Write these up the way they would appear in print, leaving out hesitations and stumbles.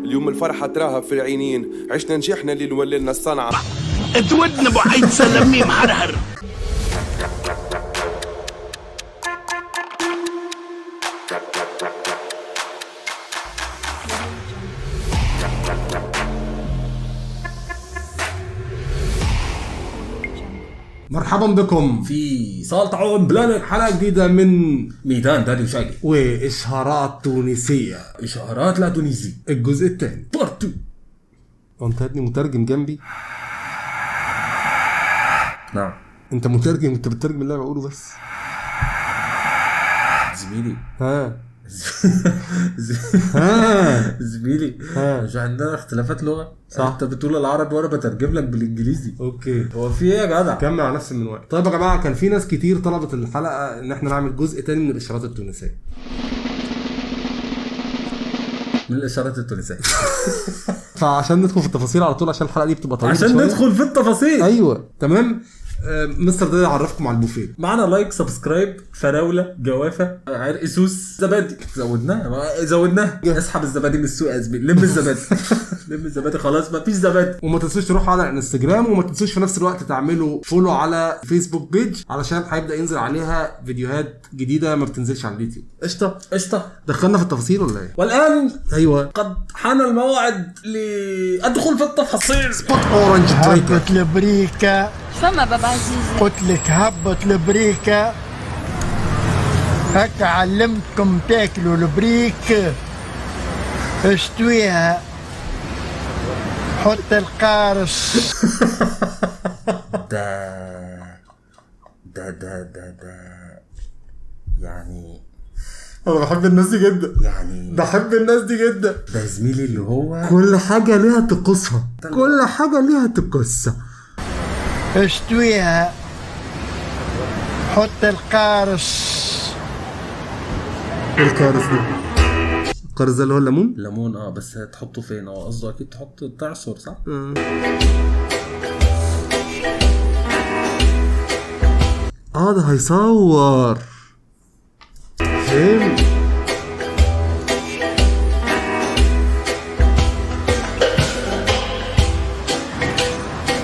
اليوم الفرحة تراها في العينين، عشنا نجحنا اللي نوللنا الصنعة. اتودنا ابو عيد سلميم حرهر. مرحبا بكم في صالة طاعون بلانت، حلقة جديدة من ميدان دادي وشاقي وإشهارات تونسية. إشهارات لا تونسية الجزء الثاني بارت 2. وانت هاتني مترجم جنبي. نعم انت مترجم، انت بتترجم اللي انا بقوله بس زميلي. ها زميلي مش عندنا اختلافات لغه صح؟ انت بتقول العربي وانا بترجم لك بالانجليزي. اوكي هو في ايه يا جدع؟ كمل على نفس المنوال. طيب يا جماعه، كان في ناس كتير طلبت الحلقه ان احنا نعمل جزء تاني من الاشارات التونسيه. من الاشارات التونسيه فعشان ندخل في التفاصيل على طول، عشان الحلقه دي بتبقى طويله عشان ندخل في التفاصيل. ايوه تمام. مستر ده يعرفكم على البوفيه. معنا لايك، سبسكرايب، فراوله، جوافه، عرق سوس، زبادي. زودناه اسحب الزبادي من السوق يا زميلي. لم الزبادي لم الزبادي، خلاص ما فيش زبادي. وما تنسوش تروحوا على الانستجرام، وما تنسوش في نفس الوقت تعملوا فولو على فيسبوك بيج، علشان هيبدا ينزل عليها فيديوهات جديده ما بتنزلش على اليوتيوب. قشطه. دخلنا في التفاصيل ولا ايه؟ والان ايوه قد حان الموعد لادخل في التفاصيل. سبوت اورنج بريكا. هبط البريكة. فما بابا عزيزي قلت لك هبط البريكة. هكا علمتكم تاكلوا البريك. اشتويها، حط القارص. ده يعني انا بحب الناس دي جدا، يعني بحب الناس دي جدا. ده زميلي اللي هو كل حاجه ليها طقوسها، كل حاجه ليها طقوسها. اشتويها، حط القارص. القارص ده، القارص ده اللي هو الليمون. ليمون بس هتحطه فين؟ قصده اكيد تحط تعصر صح؟ ده هيصور فين؟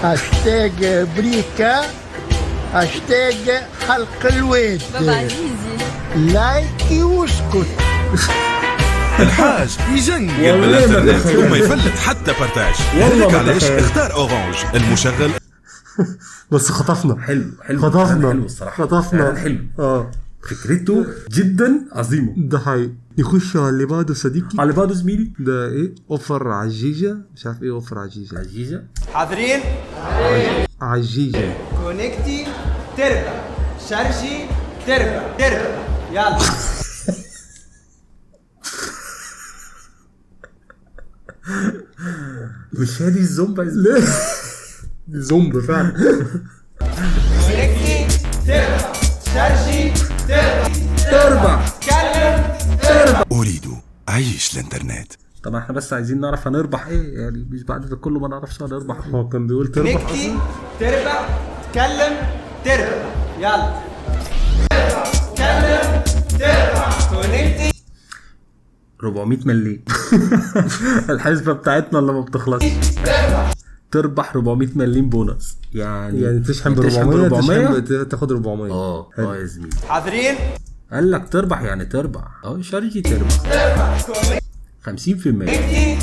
هاشتاج بريكة، هاشتاج حلق الواد. بابا عزيزي لايكي واسكت. الحاج يجنن بالانترنت وما يفلت حتى بارتاج. هيك علاش اختار اورانج المشغل. بس خطفنا. حلو خطفنا الصراحه. خطفنا. حلو فكرته جدا عظيمه. ده حقيقي. نخش على اللي بعده صديقي. على بعضه زميلي. ده ايه؟ اوفر عجيجة، مش عارف ايه اوفر عجيجة. حاضرين؟ عجيجة. كونكتي تربع، شرجي تربع يلا. مش هذه الزومبا ليه؟ دي زومبا فعلا. كونكتي تربع، شرجي تربع. اريد اعيش الانترنت. طبعا احنا بس عايزين نعرف هنربح ايه، يعني مش بعد ده كله ما نعرفش هنربح ايه. هو كان بيقول تربح. كونكتي تربع، تكلم تربع يلا. تكلم تربع كونكتي 400 مليم. الحسبة بتاعتنا اللي ما بتخلص. تربح 400 مليم بونص، يعني تشحن ب 400 تاخد 400. يا زميلي. حاضرين؟ قال لك تربح يعني تربح. شارجي تربح 50%.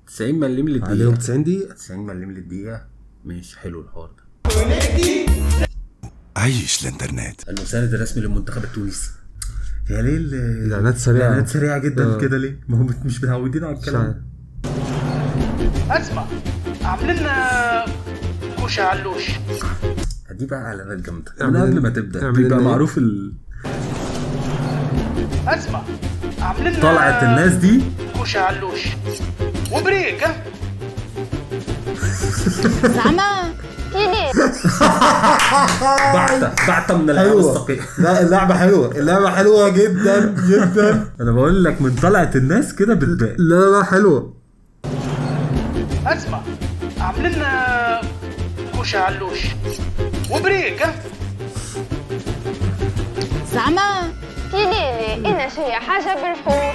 90 مليم للدقيقة. عليهم 90 دقيقة. 90 مليم للدقيقة. مش حلو الحوار ده. اعيش الانترنت. المساند الرسمي للمنتخب التونسي. يا ليه اعلانات سريعة. اعلانات سريعة جدا كده ليه؟ ما هم مش متعودين على الكلام. اسمع، اعمل لنا كوشه علوش. دي بقى اعلانات جامدة من قبل ما تبدأ. بيبقى معروف اسمع، اعمل لنا طلعت الناس دي كوشه علوش وبريك. زعما بعتة من الألعاب الثقيلة. لا اللعبة حلوة جدا جدا. أنا بقول لك من طلعت الناس كده بتبان. لا حلوة. اسمع، اعمل لنا كوشه علوش وبريك. زعما كي ليلي إنا شي حاجة بالحوت.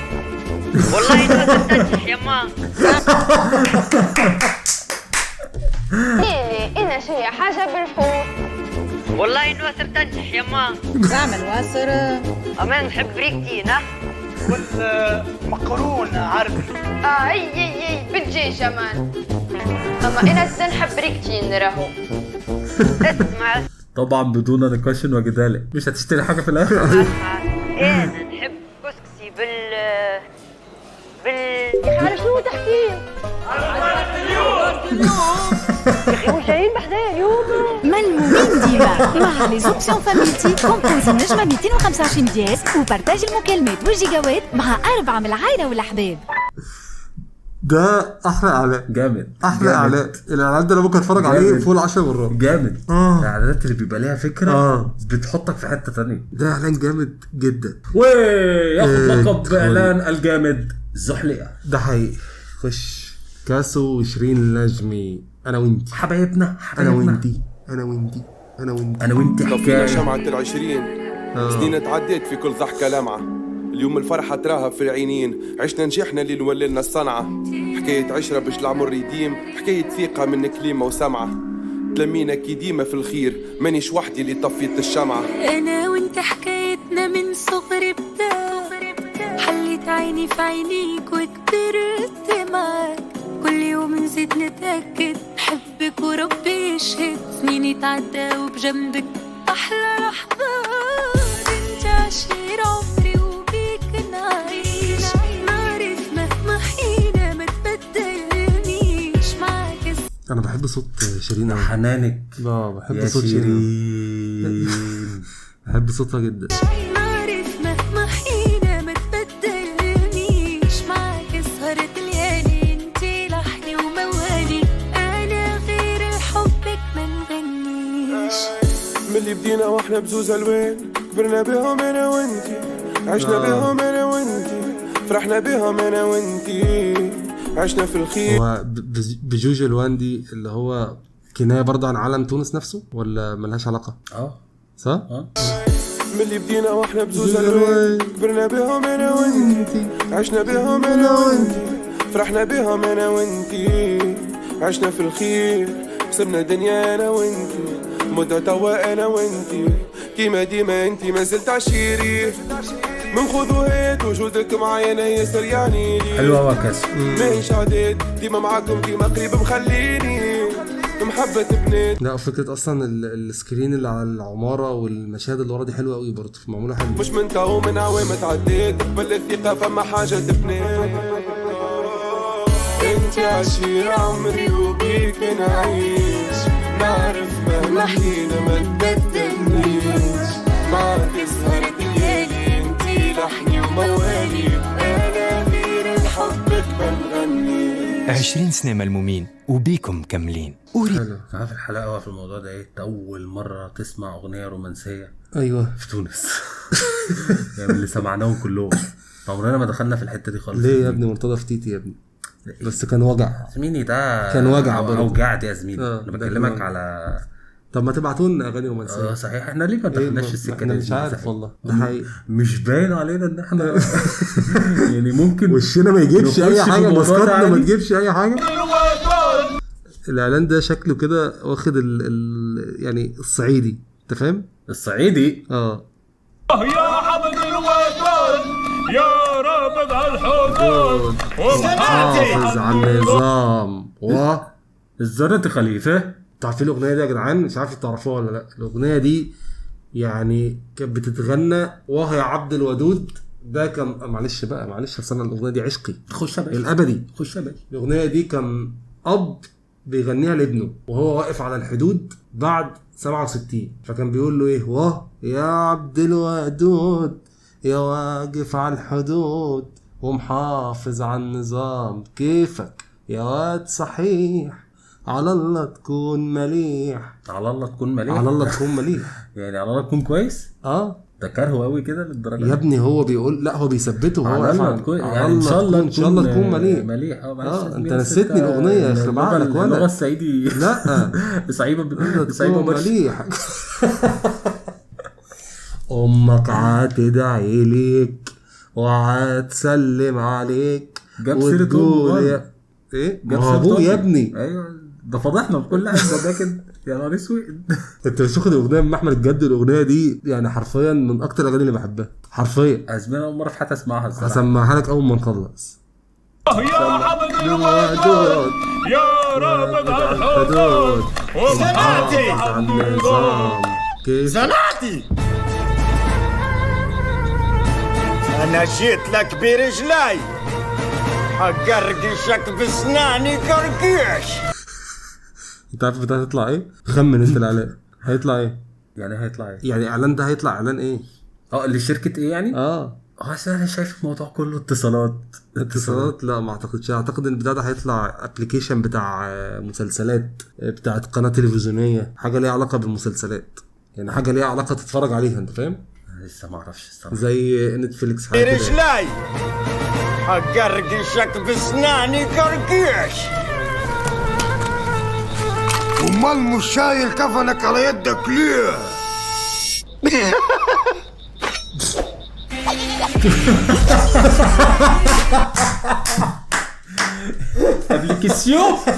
والله انت تنجح يما. انا شي حاجه بالحب. والله الواسر تنجح يما. زعما الواسر امان نحب بريكتينا والمقرون عربي. اي بالدجاج كمان. اما انا نحب بريكتين راهو. اسمع طبعا بدون نقاش وجدال. مش هتشتري حاجه في الاخر. انا نحب كسكسي على شنو تحكي؟ يا اخي مش جايين بحدايا اليوم. ملمومين ديما مع لي زوبسيون فاميلتي كومبوزي نجمة 225 دياز وبارتاج المكالمات والجيجاوات مع 4 من العائلة والأحباب. ده احلى اعلان، جامد احلى اعلان. الاعلان ده انا ممكن اتفرج عليه فوق 10 مرات. جامد. الاعلانات اللي بيبقى ليها فكره بتحطك في حته ثانيه. ده اعلان جامد جدا وياخد لقب اعلان الجامد الزحليقه. ده حقيقي. خش كاسو شيرين نجمي. انا وانتي حبايبنا انا وانتي انا وانتي انا وانتي انا وانتي طفينا حكايه. شمعة العشرين، سنين تعديت في كل ضحكة لمعة. اليوم الفرحة تراها في العينين، عشنا نجحنا اللي نوللنا الصنعة. حكاية عشرة باش العمر يديم، حكاية ثقة من كلمة وسمعة. تلمينا كي ديما في الخير، مانيش وحدي اللي طفيت الشمعة. أنا وانت حكايتنا من صغري بدا، حليت عيني في عينيك وكبرت معاك. كل يوم نزيد نتأكد حبك وربي يشهد، سنيني تعدى وبجنبك أحلى لحظات. انت عشير عمري وبيك نعيش، نعرف مهما حينا ما تبدلنيش معاك. انا بحب صوت شيرين قوي. حنانك. بحب صوت شيرين. بحب صوتها جدا. نعرف مهما حينا ما تبدلنيش معاك. سهرة الليالي انتي لحني وموالي، انا غير حبك ما نغنيش. ملي بدينا واحنا بزوز الوان، كبرنا بهم انا وانتي، عشنا بهم انا وانتي، فرحنا بهم انا وانتي، عشنا في الخير. هو بجوج الوان دي اللي هو كناية برضه عن عالم تونس نفسه ولا ملهاش علاقة؟ صح؟ ملي بدينا واحنا بزوز الوان، كبرنا بهم انا وانتي، عشنا بهم انا وانتي، فرحنا بهم انا وانتي، عشنا في الخير. كسبنا دنيا انا وانتي، مدة توا انا وانتي، كيما ديما انتي ما زلت عشيري. من خذوهات وجودك معايا انا ياسر يعني لي. حلوه وكاس ماهيش عادات، ديما معاكم ديما قريب مخليني محبة بنات. لا فكرة اصلا السكرين اللي على العمارة والمشاهد اللي ورا دي حلوة قوي برضه، معمولة حلوة. مش من تو من عوام تعديت، قبل الثقة فما حاجة بنات. انت عشير عمري وبيك نعيش، نعرف مهما حينا ما تبدلنيش معاك. سهرة الليالي انتي لحني وموالي، انا غير حبك ما نغنيش. 20 سنة ملمومين وبيكم مكملين. حلو. عارف الحلاوه في الموضوع ده ايه؟ اول مره تسمع اغنيه رومانسيه ايوه في تونس. يعني اللي سمعناهم كلهم عمرنا ما دخلنا في الحته دي خالص. ليه يا ابني؟ مرتضى فتيتي يا ابني. بس كان وجع زميلي، ده كان وجع برضه. اوجعت يا زميلي. انا بكلمك على طب ما تبعتوا لنا اغاني رومانسيه. صحيح. احنا ليه ما دخلناش في السكه دي؟ مش عارف والله. ده حقيقي مش باين علينا ان احنا يعني ممكن وشنا ما يجيبش اي حاجه، مسكتنا ما تجيبش اي حاجه. الاعلان ده شكله كده واخد يعني الصعيدي، انت فاهم؟ الصعيدي يا حمد الوطن يا رابط على الحدود ومحافظ على النظام الزرة خليفة. تعرفين الاغنيه دي يا جدعان؟ مش عارف تعرفوها ولا لا. الاغنيه دي يعني كانت بتتغنى وهي عبد الودود. ده كان معلش اصل الاغنيه دي عشقي. خش يا باشا الابدي. خش يا باشا. الاغنيه دي كان اب بيغنيها لابنه وهو واقف على الحدود بعد 67، فكان بيقول له ايه؟ واه يا عبد الودود يا واقف على الحدود ومحافظ على النظام، كيفك يا واد صحيح، على الله تكون مليح. على الله تكون مليح. على الله تكون مليح. يعني على الله تكون كويس. ده كرهه قوي كده للدرجه يا ابني. هو بيقول لا، هو بيثبته. هو على تكون يعني ان شاء الله تكون مليح. انت نسيتني الاغنيه يا اخي بعقلك. ولا اللغه الصعيدي لا صعيبه مليح. امك عتدعي ليك وهتسلم عليك جاب سيرة وتقول يا ايه جاب ما هو سيرة ابوه يا أمه. ابني. ايوه ده فضحنا بكل حاجه ده كده. يا نهار اسود. انت مش واخد الاغنيه من احمد الجد؟ الاغنيه دي يعني حرفيا من اكتر الاغاني اللي بحبها حرفيا. ازمين اول مره في حياتي اسمعها الصراحه. هسمعها لك اول ما نخلص. يا عبد الودود يا رابط على الحدود زناتي على النظام. كيف زناتي انا جيت لك برجلاي اقرقشك بسناني قرقيش. انت عارف بتاعها هتطلع ايه؟ خمن انت الاعلان هيطلع ايه؟ يعني هيطلع ايه؟ يعني اعلان ده هيطلع اعلان ايه؟ لشركه ايه يعني؟ انا شايف الموضوع كله اتصالات. لا ما اعتقدش. اعتقد ان البتاع ده هيطلع ابلكيشن بتاع مسلسلات بتاعت قناه تلفزيونيه، حاجه ليها علاقه بالمسلسلات، يعني حاجه ليها علاقه تتفرج عليها. انت فاهم؟ لسه ما اعرفش الصراحه. زي نتفليكس حاجه كده. برجلاي اقرقشك بسناني قرقيش. امال مش شايل كفنك على يدك ليه؟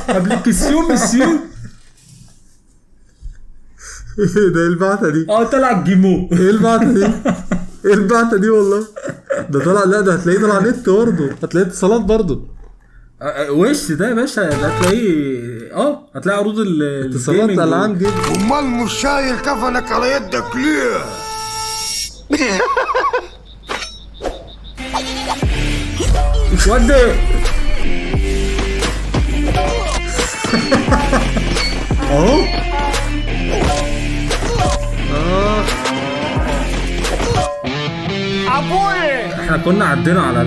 ابليكاسيون مسيو. ايه ده البعثه دي؟ طلع الجيمو. ايه البعثه دي؟ ايه البعثه دي والله؟ ده طلع. لا ده هتلاقيه طلع نت برضه، هتلاقيه اتصالات برضه. وش ده يا باشا؟ ده هتلاقيه هتلاقي عروض اتصالات العام دي. امال مش شايل كفنك على يدك ليه؟ ودي اهو. ابوي احنا كنا عدينا على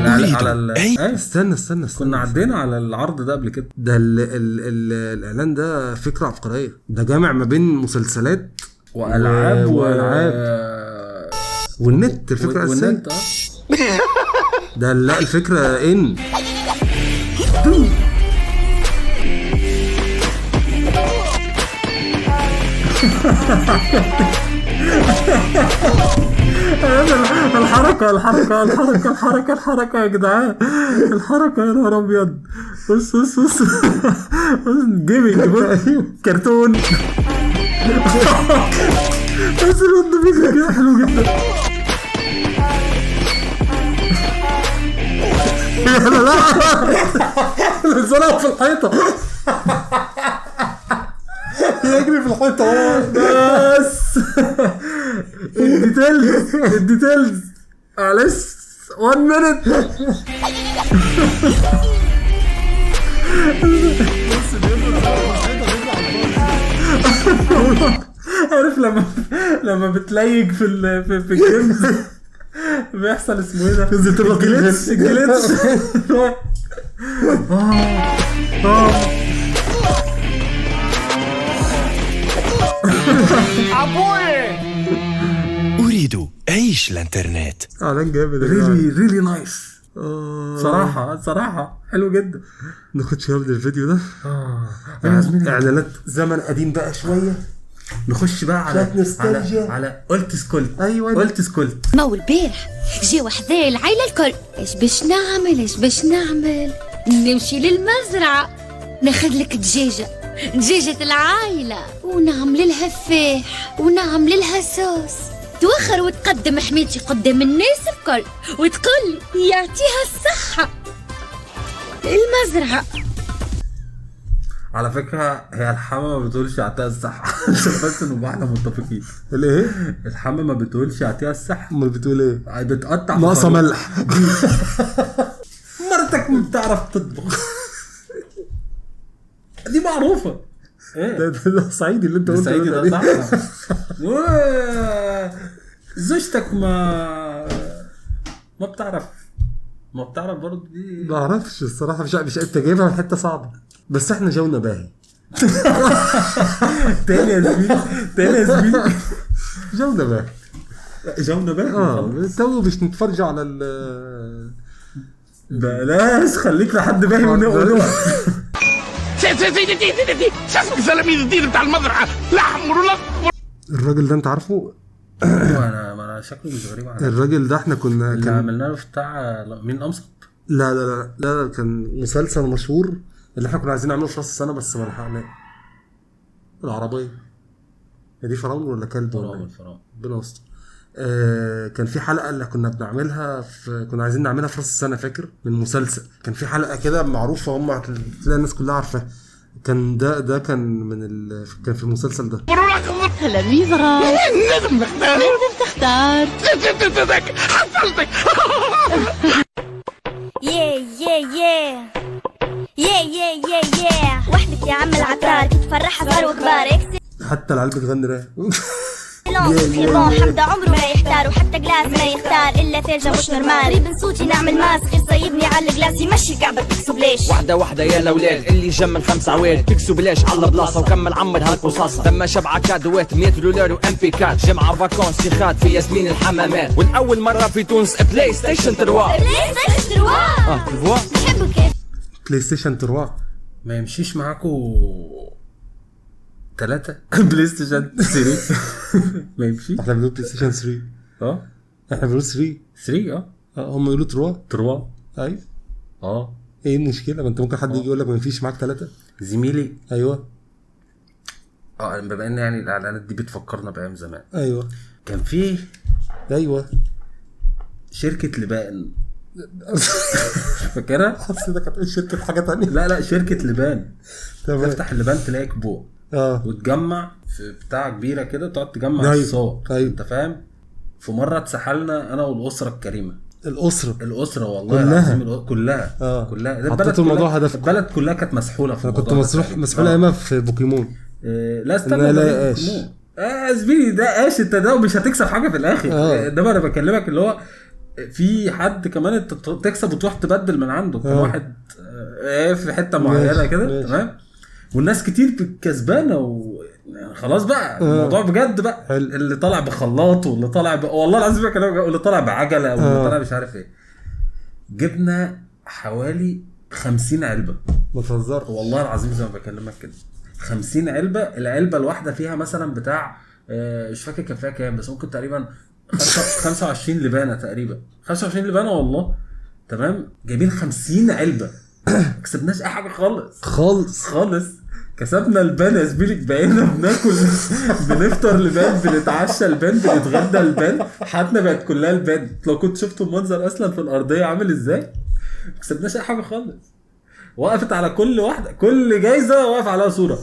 استنى كنا عدينا على العرض ده قبل كده. ده الاعلان ده فكره عبقريه. ده جامع ما بين مسلسلات والعاب والنت. الفكره الاساسيه ده. لا الفكره ان الحركة يا جدعان. الحركة يا نهار ابيض. بص جيمنج كرتون. بس الواد بيجري كده حلو جدا. لا زرع في الحيطة. يجري في الحيطة بس. الديتيلز معلش 1 minute. عارف لما بتليج في الجيمز بيحصل اسمه ايه ده؟ الجليتش. ابوي أريد أعيش الإنترنت. اعلان جامد. ريلي نايس. صراحة حلو جدا. ناخدش يلا الفيديو ده. اعلانات زمن قديم بقى شوية. نخش بقى على قلت سكولت. ايوه قلت سكولت. مو البارح جاوا حذايا العيلة الكل. ايش باش نعمل نمشي للمزرعة ناخذ لك دجاجة العائلة ونعمل لها فاح ونعمل لها صوص. توخر وتقدم حميتي قدام الناس الكل وتقول يعطيها الصحة المزرعة. على فكرة هي الحما ما بتقولش يعطيها الصحة. عشان بس نبقى احنا متفقين. الايه؟ الحما ما بتقولش يعطيها الصحة. امال بتقول ايه؟ بتقطع ناقصة ملح. مرتك ما بتعرف تطبخ. دي معروفة. ده صعيدي اللي انت قلته. صعيدي ده صح. زوجتك ما بتعرف برضه دي. ما اعرفش الصراحه. مش انت جايبها من حته صعبه. بس احنا جونا باهي. تاني يا زميلي. جونا باهي. تو مش نتفرج على بلاش. خليك لحد باهي ونقول سيدي شو اسمك سلاميد الدين بتاع المزرعة؟ لحم ورلق. الراجل ده انت عارفه؟ انا شكله مش غريب على الراجل ده احنا كنا اللي عملنا له بتاع مين امسك. لا كان مسلسل مشهور اللي احنا كنا عايزين نعمله في راس السنه بس ما لحقناش. العربيه دي فراعنه ولا كلب ولا فراعنه ربنا يستر. كان في حلقه اللي كنا بنعملها كنا عايزين نعملها في راس السنه فاكر من مسلسل. كان في حلقه كده معروفه هم تلاقي الناس كلها عارفاها. كان ده كان كان في المسلسل ده. تلاميذ غاز لازم تختار حصلتك. يا وحدك يا عم العطار تتفرحها صار وكبار. حتى العيال بتغني راب. حمد عمره ما يحتار وحتى جلاس ما يختار الا ثلجه مش نورمال. قريب صوتي نعمل ماسك يصيبني على الجلاس يمشي كعبك تكسب ليش. واحدة يا الاولاد اللي جم 5 عويل تكسب ليش على بلاصه وكمل عمر هالقصاصه. تم شبعه كادوات 100 دولار وام بي كات جمعه فاكونس شيخات في ياسمين الحمامات. والاول مره في تونس بلاي ستيشن 3. بحبك بلاي ستيشن 3 ما يمشيش معاكو 3 بلاي ستيشن 3 ما يمشي. احنا بنقول بلاي ستيشن 3. احنا بنقول 3 هم يقولوا 3 ايوه. ايه المشكله؟ ما انت ممكن حد يجي يقول لك ما يمشيش معاك 3 زميلي. ايوه بما ان يعني الاعلانات دي بتفكرنا بايام زمان. ايوه كان في شركه لبان فاكرها؟ حسيتك هتقول شركه حاجه تانية. لا شركه لبان. تمام. تفتح اللبان تلاقي كبوع وتجمع في بتاع كبيره كده تقعد تجمع الصور. انت فاهم؟ في مره اتسحلنا انا والاسره الكريمه. الاسره والله العظيم كلها حطيت الموضوع هدف. البلد كلها كانت مسحوله في الموضوع. كنت مسحوله ايامها في بوكيمون. لا استنى لا زميلي ده قاش انت ده ومش هتكسب حاجه في الاخر. ده انا بكلمك اللي هو في حد كمان انت تكسب وتروح تبدل من عنده. كان واحد في حته معينه كده تمام والناس كتير كسبانه خلاص بقى الموضوع بجد بقى. اللي طالع بخلاط واللي طالع والله العظيم بكلمك اللي طالع بعجله واللي طالع مش عارف ايه. جبنا حوالي 50 علبه. ما تهزرش والله العظيم زي ما بكلمك كده 50 علبه. العلبه الواحده فيها مثلا بتاع مش فاكر كان فيها كام بس ممكن تقريبا 25 لبانه تقريبا 25 لبانه والله. تمام جايبين 50 علبه ما كسبناش اي حاجه خالص. كسبنا البان يا زميلي. بقينا بناكل بنفطر لبان بنتعشى لبان بنتغدى لبان. حياتنا بقت كلها لبان. لو كنت شفتوا المنظر اصلا في الارضيه عامل ازاي ما كسبناش اي حاجه خالص. وقفت على كل واحده كل جايزه واقف عليها صوره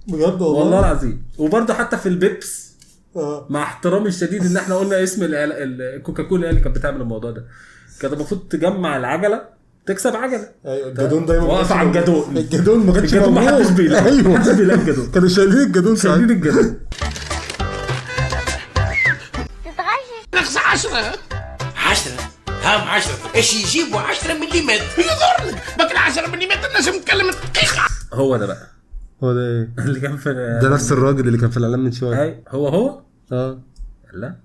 بجد والله العظيم. وبرده حتى في البيبس مع احترامي الشديد ان احنا قلنا اسم الكوكاكولا اللي كانت بتعمل الموضوع ده. كانت المفروض تجمع العجله تكسب عجله. ايوه الجدون دايما واقف على الجدون ما كانش موجود. ما حدش بيلاقي. ايوه محدش بيلاقي الجدون. كانوا شايلين الجدون. نقص 10 هام 10 ايش يجيبوا 10 ملم يضر لك بك 10 ملم لازم نتكلم دقيقه. هو ده بقى ايه اللي كان في ده نفس الراجل اللي كان في الاعلان من شويه. اي هو لا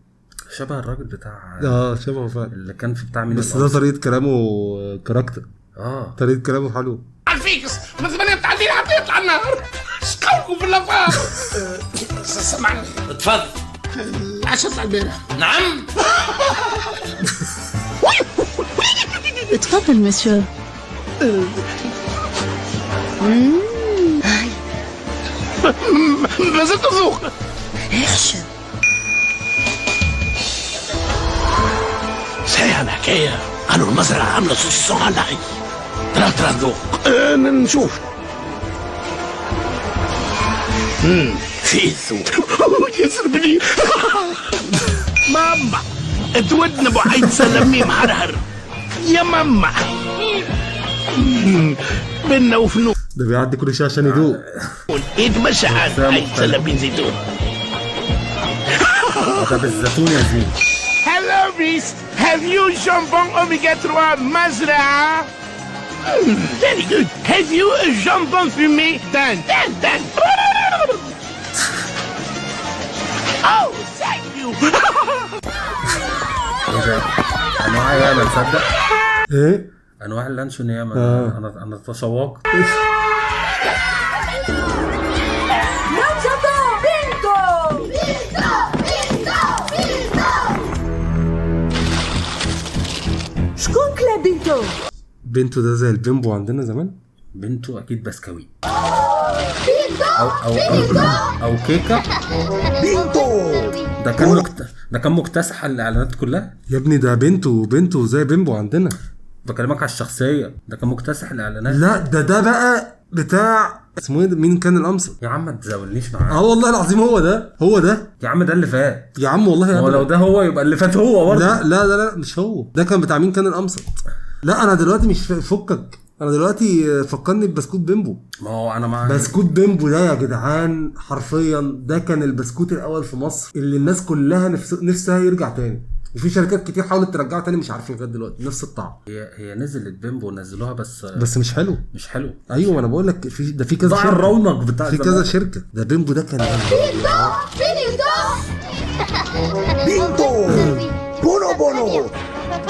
شبه الراجل بتاع شبهه فعلا اللي كان في بتاع مين. بس ده طريقه كلامه كاركتر. طريقه كلامه حلو. الفيكس من زمان بتعدي حتى يطلع النهار شقوكم في اللفات. سمعني اتفضل. عشت البارح. نعم اتفضل مسيو. ما زلت تذوق. ايش سايع الحكايه قالوا المزرعه عامله سوسيسون على الحي. ترى ذوق. نشوف. في ذوق يسر بني. ماما تودنا ابو عيد سلمي محرهر يا ماما. بينا وفنون. ده بيعدي كل شيء عشان يدوق. يتمشى عاد عيد سلمين زيتون. ده بالزيتون يا زميلي. Hello, Reese. Have you jambon omega 3 مزرعة? Very good. Have you a jambon fumé? Dan. Oh, thank you. انواع ياما تصدق؟ ايه؟ انواع اللانشون ياما. انا تشوقت. بنتو ده زي البيمبو عندنا زمان. بنتو اكيد بسكويت او كيكه. ده كان مكتسح الاعلانات كلها يا ابني. ده بنتو زي بيمبو عندنا. بكلمك على الشخصيه، ده كان مكتسح الاعلانات. لا ده بقى بتاع اسمه ايه؟ مين كان القمص يا عم ما تزولنيش معاه. والله العظيم هو ده يا عم ده اللي فات يا عم والله. هو لو ده هو يبقى اللي فات هو برضه. لا مش هو ده. كان بتاع مين كان القمص؟ لا انا دلوقتي مش فكك. انا دلوقتي فكرني ببسكوت بيمبو. ما هو انا معاك. بسكوت بيمبو ده يا جدعان حرفيا ده كان البسكوت الاول في مصر اللي الناس كلها نفسها يرجع تاني، وفي شركات كتير حاولت ترجعه تاني مش عارفين لغايه دلوقتي نفس الطعم. هي نزلت بيمبو ونزلوها بس مش حلو. ايوه ما انا بقول لك في كذا شركه. الرونق بتاع في كذا شركه. ده بيمبو ده كان بينتو بونو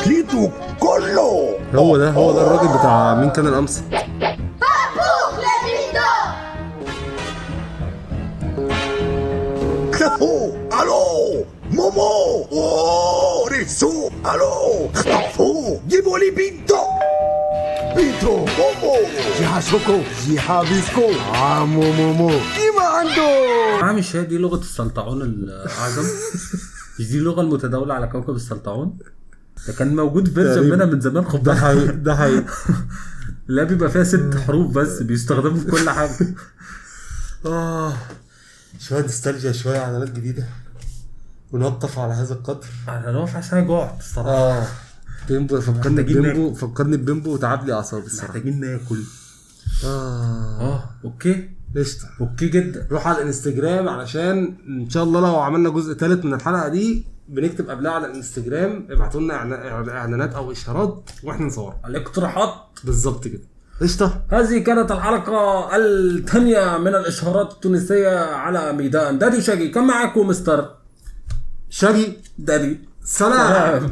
كليتو كله. هو ده الراجل بتاع مين كان القمص. الو مومو ريسو الو اختفوا جيبوا لي بينتو مومو جيها شوكو جيها بيسكو مومو كيما عنده. مش هي دي لغه السلطعون الاعظم؟ مش دي اللغه المتداوله على كوكب السلطعون؟ ده كان موجود فيرجن منها من زمان. خد بالك ده حقيقي. لا بيبقى فيها 6 حروف بس بيستخدموا في كل حاجه. شويه نوستالجيا شويه اعلانات جديده ونطف على هذا القدر. انا واقف عشان جوعت الصراحه. بيمبو فكرني ببيمبو وتعب لي اعصابي الصراحه. محتاجين ناكل. اوكي قشطه. اوكي جدا. روح على الانستجرام علشان ان شاء الله لو عملنا جزء ثالث من الحلقه دي بنكتب قبلها على الانستجرام ابعتوا لنا اعلانات او اشارات واحنا نصور الاقتراحات بالظبط كده. قشطه. هذه كانت الحلقه الثانيه من الاشهارات التونسيه على ميدان دادي شاقي. كان معاكم مستر شاقي دادي. سلام.